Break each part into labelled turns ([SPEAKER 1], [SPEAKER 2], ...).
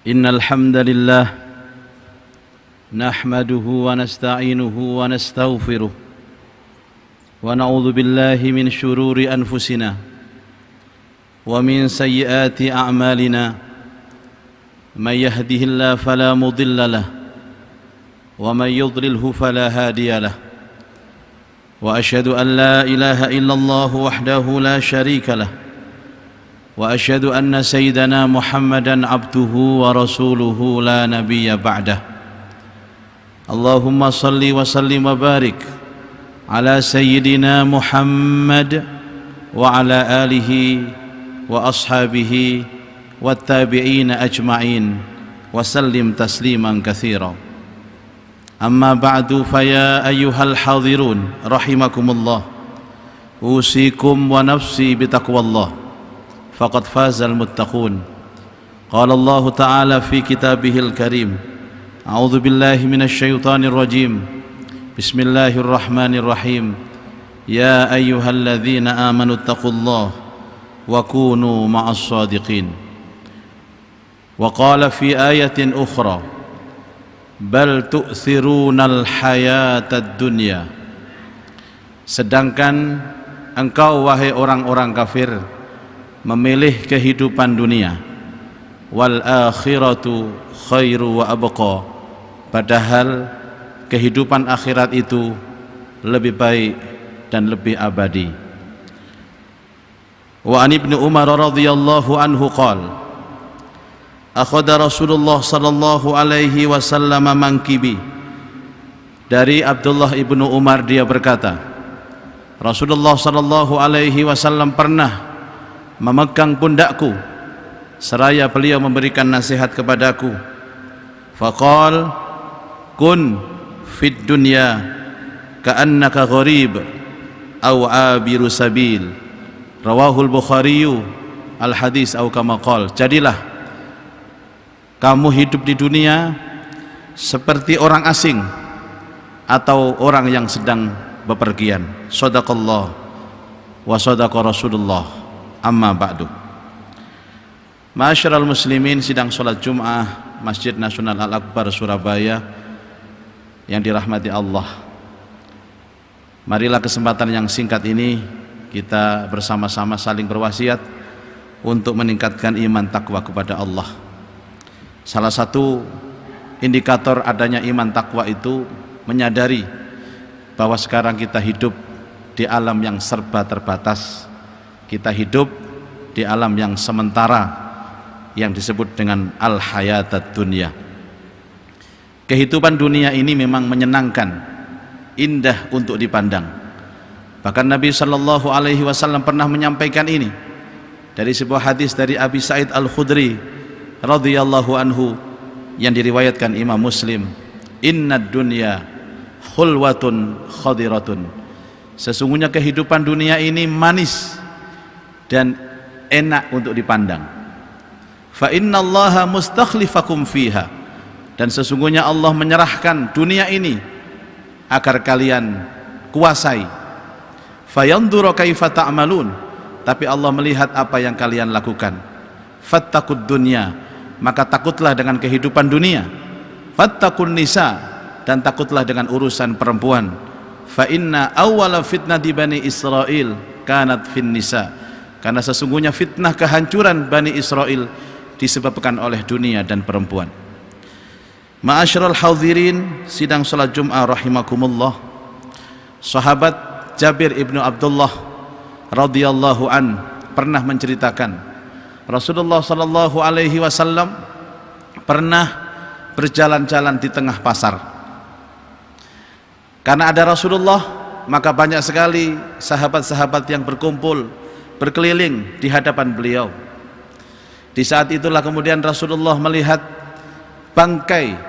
[SPEAKER 1] إن الحمد لله نحمده ونستعينه ونستغفره ونعوذ بالله من شرور أنفسنا ومن سيئات أعمالنا من يهده الله فلا مضل له ومن يضلله فلا هادي له وأشهد أن لا إله إلا الله وحده لا شريك له وأشهد أن سيدنا محمدًا عبده ورسوله لا نبي بعده اللهم صل وسلم وبارك على سيدنا محمد وعلى آله وأصحابه والتابعين أجمعين وسلم تسليما كثيرا أما بعد فيا أيها الحاضرون رحمكم الله أوصيكم ونفسي بتقوى الله فقد فاز المتقون قال الله تعالى في كتابه الكريم أعوذ بالله من الشيطان الرجيم بسم الله الرحمن الرحيم يا أيها الذين آمنوا اتقوا الله وكونوا مع الصادقين وقال في آية أخرى بل تؤثرون الحياة الدنيا sedangkan engkau wahai orang-orang kafir memilih kehidupan dunia wal akhiratu khairu wa abqa padahal kehidupan akhirat itu lebih baik dan lebih abadi. Wa an Ibnu Umar radhiyallahu anhu qala akhadha Rasulullah sallallahu alaihi wasallam mankibi. Dari Abdullah ibnu Umar dia berkata Rasulullah sallallahu alaihi wasallam pernah memegang pundakku seraya beliau memberikan nasihat kepadaku. Faqal kun fid dunya ka'annaka gharib aw abiru sabil. Rawahul Bukhari al hadis atau kama qala. Jadilah kamu hidup di dunia seperti orang asing atau orang yang sedang bepergian. Shadaqallah wa shadaqa Rasulullah. Amma ba'du. Ma'asyiral muslimin, sidang salat Jumat Masjid Nasional Al-Akbar Surabaya yang dirahmati Allah. Marilah kesempatan yang singkat ini kita bersama-sama saling berwasiat untuk meningkatkan iman takwa kepada Allah. Salah satu indikator adanya iman takwa itu menyadari bahwa sekarang kita hidup di alam yang serba terbatas. Kita hidup di alam yang sementara yang disebut dengan al-hayatad dunya. Kehidupan dunia ini memang menyenangkan, indah untuk dipandang. Bahkan Nabi sallallahu alaihi wasallam pernah menyampaikan ini dari sebuah hadis dari Abi Sa'id Al-Khudri radhiyallahu anhu yang diriwayatkan Imam Muslim. Innad dunya khulwatun khadiratun. Sesungguhnya kehidupan dunia ini manis dan enak untuk dipandang. Fa innallaha mustakhlifakum fiha. Dan sesungguhnya Allah menyerahkan dunia ini agar kalian kuasai. Fayanzuru kaifa ta'malun. Tapi Allah melihat apa yang kalian lakukan. Fattaqud dunya, maka takutlah dengan kehidupan dunia. Fattaqun nisa, dan takutlah dengan urusan perempuan. Fa inna awwala fitnati bani Israil kanat fin nisa. Karena sesungguhnya fitnah kehancuran Bani Israel disebabkan oleh dunia dan perempuan. Ma'asyiral hadirin, sidang salat Jumat rahimakumullah. Sahabat Jabir ibnu Abdullah radhiyallahu an pernah menceritakan Rasulullah sallallahu alaihi wasallam pernah berjalan-jalan di tengah pasar. Karena ada Rasulullah, maka banyak sekali sahabat-sahabat yang berkumpul berkeliling di hadapan beliau. Di saat itulah kemudian Rasulullah melihat bangkai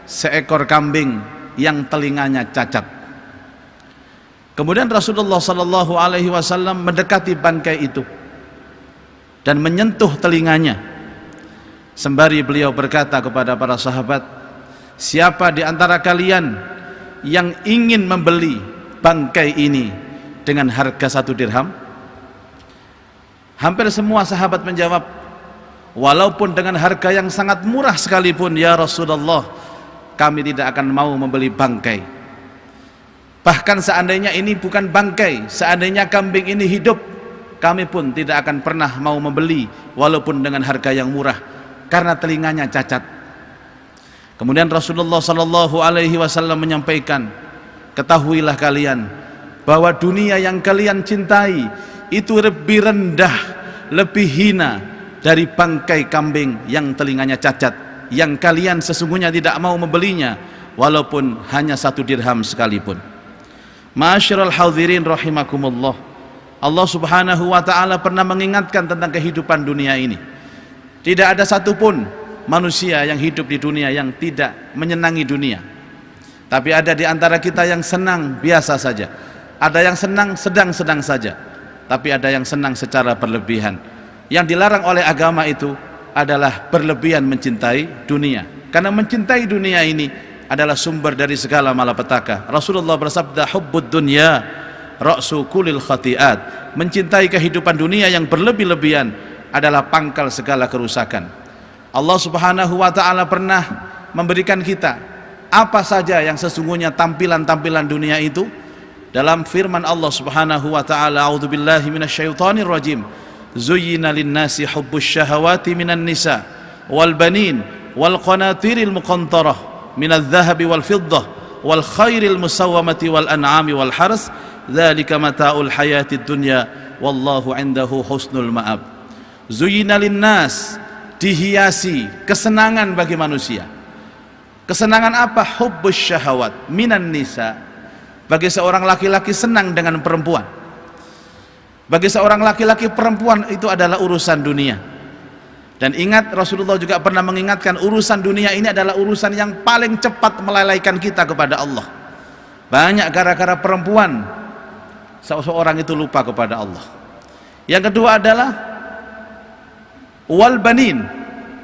[SPEAKER 1] seekor kambing yang telinganya cacat. Kemudian Rasulullah sallallahu alaihi wasallam mendekati bangkai itu dan menyentuh telinganya. Sembari beliau berkata kepada para sahabat, siapa di antara kalian yang ingin membeli bangkai ini dengan harga 1 dirham? Hampir semua sahabat menjawab, walaupun dengan harga yang sangat murah sekalipun ya Rasulullah, kami tidak akan mau membeli bangkai. Bahkan seandainya ini bukan bangkai, seandainya kambing ini hidup, kami pun tidak akan pernah mau membeli walaupun dengan harga yang murah, karena telinganya cacat. Kemudian Rasulullah sallallahu alaihi wasallam menyampaikan, ketahuilah kalian bahwa dunia yang kalian cintai itu lebih rendah, lebih hina dari bangkai kambing yang telinganya cacat, yang kalian sesungguhnya tidak mau membelinya walaupun hanya 1 dirham sekalipun. Ma'asyiral hadirin rahimakumullah, Allah subhanahu wa ta'ala pernah mengingatkan tentang kehidupan dunia ini. Tidak ada satupun manusia yang hidup di dunia yang tidak menyenangi dunia. Tapi ada di antara kita yang senang biasa saja, ada yang senang sedang-sedang saja, tapi ada yang senang secara berlebihan. Yang dilarang oleh agama itu adalah berlebihan mencintai dunia, karena mencintai dunia ini adalah sumber dari segala malapetaka. Rasulullah bersabda, hubbud dunya ra'su kulil khati'at. Mencintai kehidupan dunia yang berlebih-lebihan adalah pangkal segala kerusakan. Allah subhanahu wa ta'ala pernah memberikan kita apa saja yang sesungguhnya tampilan-tampilan dunia itu dalam firman Allah subhanahu wa ta'ala, a'udzubillahi minasyaitonir rajim, zuyyina linnasi hubbus syahawati minan nisa wal banin wal qanatiril muqantarah minadh dhahabi wal fiddah wal khairil musawwamati wal an'ami wal hars dzalika mata'ul hayatid dunya wallahu 'indahu husnul ma'ab. Zuyyina linnas, dihiasi kesenangan bagi manusia. Kesenangan apa? Hubbus syahawat minan nisa, bagi seorang laki-laki senang dengan perempuan. Bagi seorang laki-laki perempuan itu adalah urusan dunia. Dan ingat, Rasulullah juga pernah mengingatkan, urusan dunia ini adalah urusan yang paling cepat melalaikan kita kepada Allah. Banyak gara-gara perempuan seseorang itu lupa kepada Allah. Yang kedua adalah wal banin,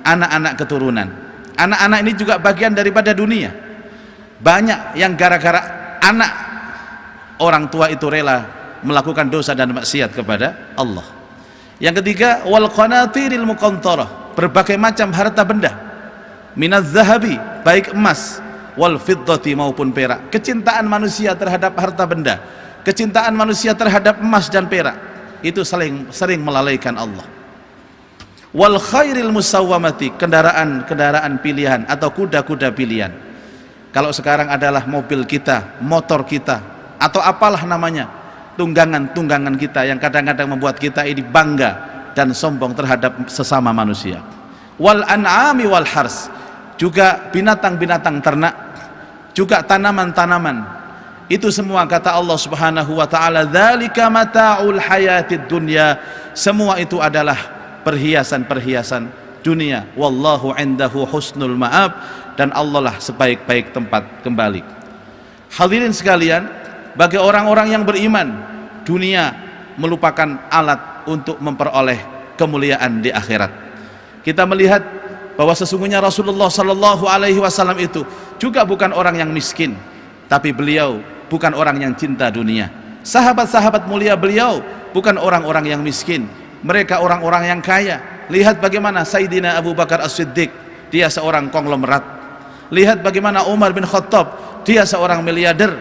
[SPEAKER 1] anak-anak keturunan. Anak-anak ini juga bagian daripada dunia. Banyak yang gara-gara anak orang tua itu rela melakukan dosa dan maksiat kepada Allah. Yang ketiga, wal qanatiril muqantarah, berbagai macam harta benda, minaz zahabi, baik emas, wal fiddati maupun perak. Kecintaan manusia terhadap harta benda, kecintaan manusia terhadap emas dan perak itu sering melalaikan Allah. Wal khairil musawwamati, kendaraan-kendaraan pilihan atau kuda-kuda pilihan. Kalau sekarang adalah mobil kita, motor kita, atau apalah namanya, tunggangan-tunggangan kita yang kadang-kadang membuat kita ini bangga dan sombong terhadap sesama manusia. Wal an'ami wal hars, juga binatang-binatang ternak, juga tanaman-tanaman. Itu semua kata Allah subhanahu wa ta'ala, dzalika mata'ul hayatid dunya, semua itu adalah perhiasan-perhiasan dunia. Wallahu 'indahu husnul ma'ab, dan Allah lah sebaik-baik tempat kembali. Hadirin sekalian, bagi orang-orang yang beriman, dunia merupakan alat untuk memperoleh kemuliaan di akhirat. Kita melihat bahwa sesungguhnya Rasulullah sallallahu alaihi wasallam itu juga bukan orang yang miskin, tapi beliau bukan orang yang cinta dunia. Sahabat-sahabat mulia beliau bukan orang-orang yang miskin, mereka orang-orang yang kaya. Lihat bagaimana Sayyidina Abu Bakar As-Siddiq, dia seorang konglomerat. Lihat bagaimana Umar bin Khattab, dia seorang miliarder.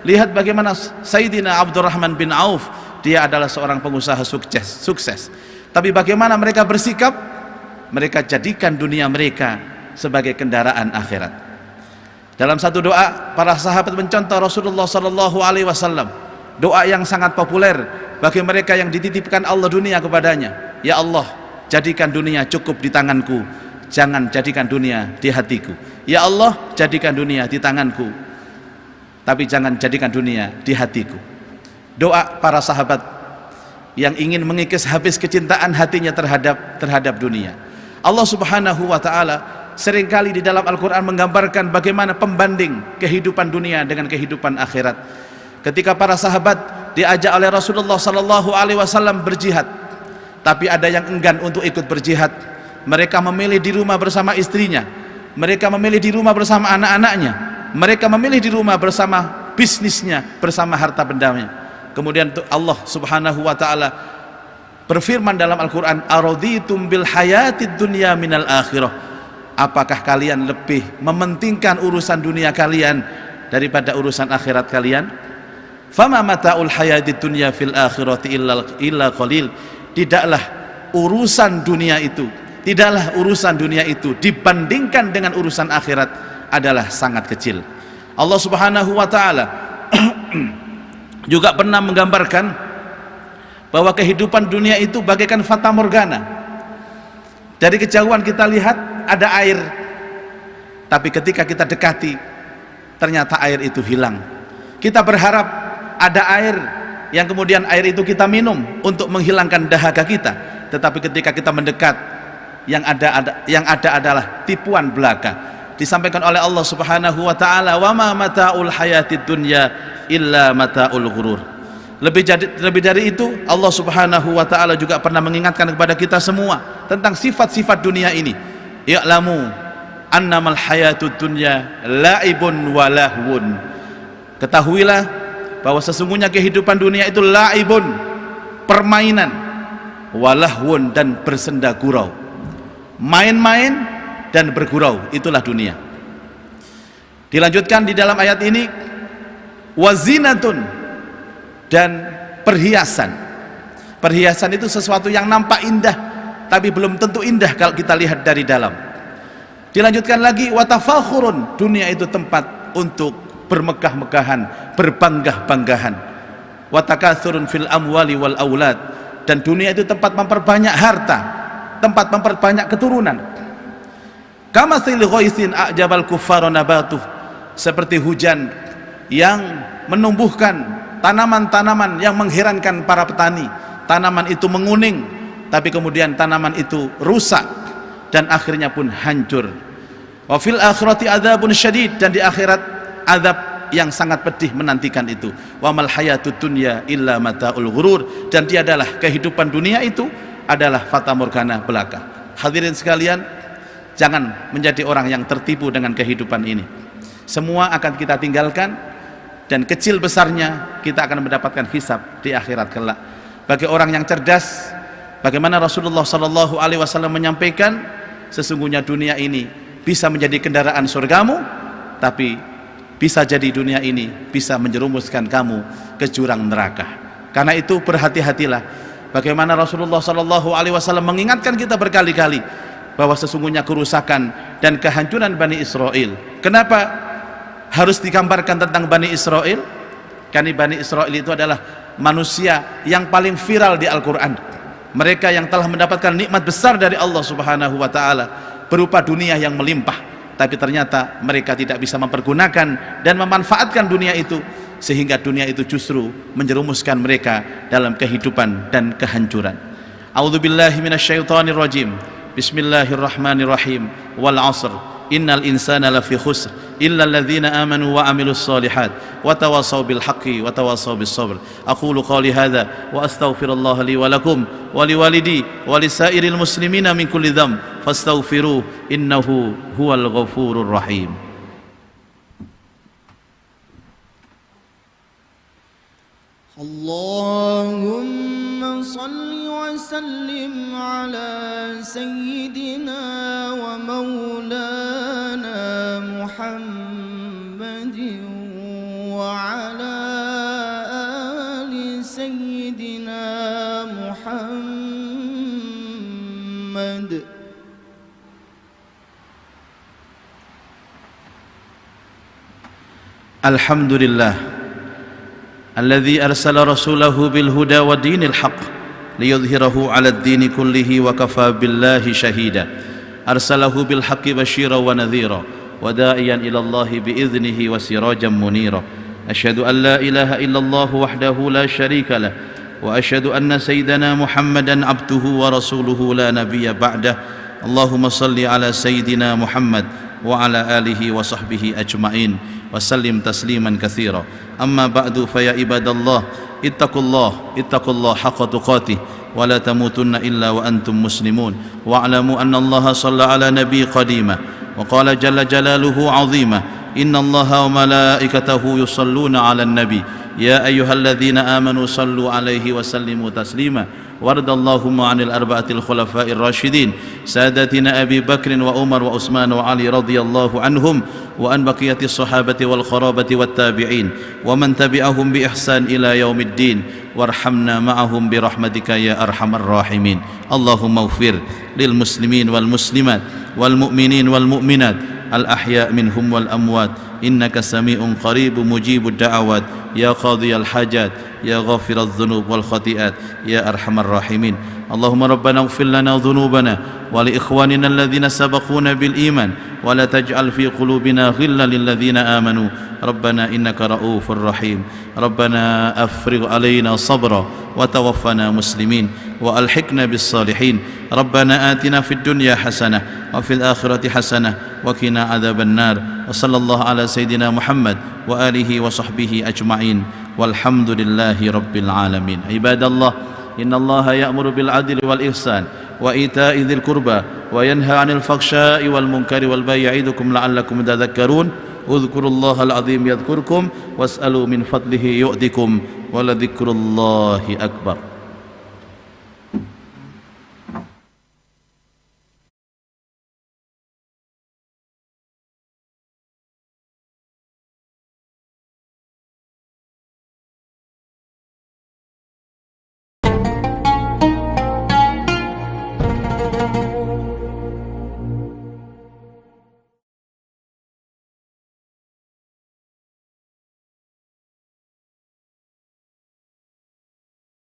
[SPEAKER 1] Lihat bagaimana Sayyidina Abdurrahman bin Auf, dia adalah seorang pengusaha sukses. Tapi bagaimana mereka bersikap? Mereka jadikan dunia mereka sebagai kendaraan akhirat. Dalam satu doa, para sahabat mencontoh Rasulullah sallallahu alaihi wasallam, doa yang sangat populer bagi mereka yang dititipkan Allah dunia kepadanya. Ya Allah, jadikan dunia cukup di tanganku, jangan jadikan dunia di hatiku. Ya Allah, jadikan dunia di tanganku, tapi jangan jadikan dunia di hatiku. Doa para sahabat yang ingin mengikis habis kecintaan hatinya terhadap dunia. Allah subhanahu wa ta'ala seringkali di dalam Al-Quran menggambarkan bagaimana pembanding kehidupan dunia dengan kehidupan akhirat. Ketika para sahabat diajak oleh Rasulullah sallallahu alaihi wasallam berjihad, tapi ada yang enggan untuk ikut berjihad. Mereka memilih di rumah bersama istrinya, mereka memilih di rumah bersama anak-anaknya, mereka memilih di rumah bersama bisnisnya, bersama harta bendanya. Kemudian Allah subhanahu wa ta'ala berfirman dalam Al-Quran, araditum bil hayatid dunya minal akhirah, apakah kalian lebih mementingkan urusan dunia kalian daripada urusan akhirat kalian? Fama mata'ul hayatid dunya fil akhirati illa qalil, tidaklah urusan dunia itu dibandingkan dengan urusan akhirat adalah sangat kecil. Allah Subhanahu wa ta'ala juga pernah menggambarkan bahwa kehidupan dunia itu bagaikan fata morgana. Dari kejauhan kita lihat ada air, tapi ketika kita dekati ternyata air itu hilang. Kita berharap ada air yang kemudian air itu kita minum untuk menghilangkan dahaga kita, tetapi ketika kita mendekat yang ada adalah tipuan belaka. Disampaikan oleh Allah Subhanahu wa ta'ala, wa ma mata'ul hayatid dunya illa mata'ul ghurur. Lebih dari itu, Allah Subhanahu wa ta'ala juga pernah mengingatkan kepada kita semua tentang sifat-sifat dunia ini. Ya'lamu annamal hayatud dunya la'ibun wa lahwun. Ketahuilah bahwa sesungguhnya kehidupan dunia itu la'ibun, permainan, wa lahwun, dan bersenda gurau. Main-main dan bergurau, itulah dunia. Dilanjutkan di dalam ayat ini, wazinatun, dan perhiasan. Perhiasan itu sesuatu yang nampak indah tapi belum tentu indah kalau kita lihat dari dalam. Dilanjutkan lagi, watafakhurun, dunia itu tempat untuk bermegah-megahan, berbangga-banggahan. Watakatsurun fil amwali wal aulad, dan dunia itu tempat memperbanyak harta, tempat memperbanyak keturunan. Kamathil ghaitsin a'jabal kuffara nabatuh, seperti hujan yang menumbuhkan tanaman-tanaman yang mengherankan para petani. Tanaman itu menguning, tapi kemudian tanaman itu rusak dan akhirnya pun hancur. Wa fil akhirati adzabun syadid, dan di akhirat azab yang sangat pedih menantikan itu. Wa mal hayatud dunya illa mata'ul ghurur, dan tiadalah kehidupan dunia itu adalah fata morgana belaka. Hadirin sekalian, jangan menjadi orang yang tertipu dengan kehidupan ini. Semua akan kita tinggalkan, dan kecil besarnya kita akan mendapatkan hisab di akhirat kelak. Bagi orang yang cerdas, bagaimana Rasulullah sallallahu alaihi wasallam menyampaikan, sesungguhnya dunia ini bisa menjadi kendaraan surgamu, tapi bisa jadi dunia ini bisa menjerumuskan kamu ke jurang neraka. Karena itu berhati-hatilah. Bagaimana Rasulullah sallallahu alaihi wasallam mengingatkan kita berkali-kali bahwa sesungguhnya kerusakan dan kehancuran Bani Israel. Kenapa harus digambarkan tentang Bani Israel? Karena Bani Israel itu adalah manusia yang paling viral di Al-Quran. Mereka yang telah mendapatkan nikmat besar dari Allah Subhanahu wa ta'ala berupa dunia yang melimpah, tapi ternyata mereka tidak bisa mempergunakan dan memanfaatkan dunia itu, sehingga dunia itu justru menjerumuskan mereka dalam kehidupan dan kehancuran. A'udzubillahi minasyaitonir rajim. Bismillahirrahmanirrahim. Wal 'asr innal insana lafi khusr illa alladhina amanu wa amilus solihat wa tawasaw bil haqqi wa tawasaw bis sabr. Aqulu qawli hadha wa astaghfirullaha li wa lakum wa liwalidi wa lisairil muslimina min kulli dhanb fastaghfiruhu innahu huwal ghafurur rahim.
[SPEAKER 2] Allahumma salli wa sallim ala sayyidina wa maulana Muhammadin wa ala ali sayyidina Muhammad.
[SPEAKER 1] Alhamdulillah الذي أرسل رسوله بالهدى ودين الحق ليظهره على الدين كله وكفى بالله شهيدا. أرسله بالحق بشيرا ونذيرا وداعيا إلى الله بإذنه وسراجا منيرا. أشهد أن لا إله إلا الله وحده لا شريك له وأشهد أن سيدنا محمدا عبده ورسوله لا نبي بعده. اللهم صل على سيدنا محمد وعلى آله وصحبه أجمعين وسلم تسليما كثيرا. أما بعد فيا عباد الله اتقوا الله حق تقاته ولا تموتن إلا وأنتم مسلمون واعلموا أن الله صلى على نبي قديما وقال جل جلاله عظيما إن الله وملائكته يصلون على النبي يا أيها الذين آمنوا صلوا عليه وسلموا تسليما وارض اللهم عن الأربعة الخلفاء الراشدين سادتنا أبي بكر وعمر وعثمان وعلي رضي الله عنهم وعن بقية الصحابة والقرابة والتابعين ومن تبعهم بإحسان إلى يوم الدين وارحمنا معهم برحمتك يا أرحم الراحمين. اللهم اغفر للمسلمين والمسلمات والمؤمنين والمؤمنات الأحياء منهم والأموات إنك سميع قريب مجيب الدعوات يا قاضي الحاجات يا غافر الذنوب والخطيئات يا أرحم الراحمين. اللهم ربنا اغفر لنا ذنوبنا ولإخواننا الذين سبقونا بالإيمان ولا تجعل في قلوبنا غلا للذين آمنوا ربنا إنك رؤوف رحيم. ربنا أفرغ علينا صبرا وتوفنا مسلمين وألحقنا بالصالحين. ربنا آتنا في الدنيا حسنة وفي الآخرة حسنة وقنا عذاب النار. وصلى الله على سيدنا محمد وآله وصحبه أجمعين والحمد لله رب العالمين. عباد الله إن الله يأمر بالعدل والإحسان وإيتاء ذي القربى وينهى عن الفحشاء والمنكر والبغي يعظكم لعلكم تذكرون. اذكروا الله العظيم يذكركم واسألوا من فضله يؤتكم ولذكر الله أكبر.